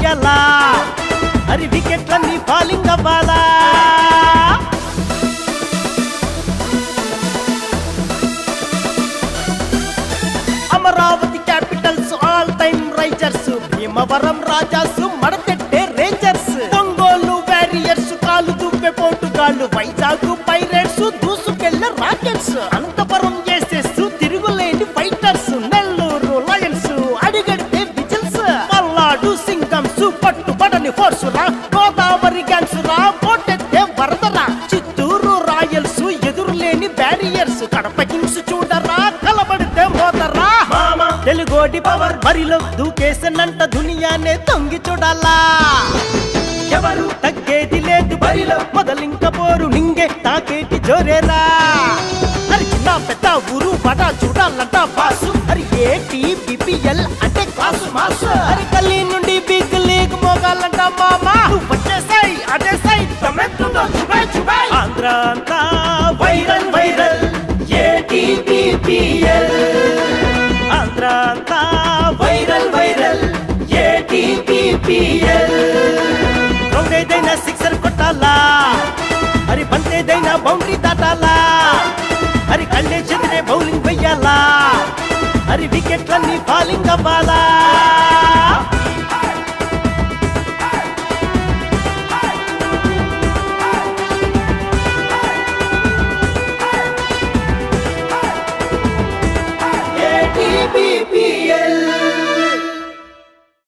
వెయ్యాలా అరి వికెట్లన్నీ ఫాలింగ్ అవ్వాలా Amaravati capitals all time risers Bhimavaram Rajas మడతెట్టే రేంజర్స్ ఒంగోలు వారియర్స్ కాలు దువ్వె పోటుగాళ్ళు వైజాగ్ పైరేట్స్ దూసుకెళ్ళ రాకెట్స్ అనంతపురం ఏసెస్ తిరుగులేని ఫైటర్స్ నెల్లూరు లయన్స్ అడిగడితే విజిల్స్ పల్నాడు సింగమ్స్ పట్టుబడని ఫోర్స్ రా గోదావరి గన్స్ రా పోటెత్తే వరదరా చిత్తూరు రాయల్స్ ఎదురులేని బ్యారియర్స్ కడప కింగ్స్ చూడరా కలబడితే మోదరా తెలుగోడి పవర్ బరిలో దూకేసనంట దునియానే తొంగి చూడాలా ఎవరు తగ్గేది లేదు బరిలో మొదలింక పోరు నింగే తాకేటి జోరేరా అరి చిన్న పెద్ద ఊరు బట చూడాలంట బాసు అరి ఏటి బిపిఎల్ అంటే క్లాసు మాసు అరి కల్లి నుండి బిగ్ లీగ్ మోగాలంట మామా వచ్చేసాయి అదేసాయి తమెత్తుందో చుబాయ్ చుబాయ్ ఆంధ్ర అంతా వైరల్ వైరల్ ఏటి బిపిఎల్ ఆంధ్ర అంతా వైరల్ వైరల్ ఏటి బిపిఎల్ గ్రౌండ్ ఏదైనా సిక్సర్ కొట్టాలా అరి బంతేదైనా బౌండరీ దాటాలా అరి కళ్ళే చెదిరే బౌలింగ్ వెయ్యాలా అరి వికెట్లన్నీ ఫాలింగ్ అవ్వాలా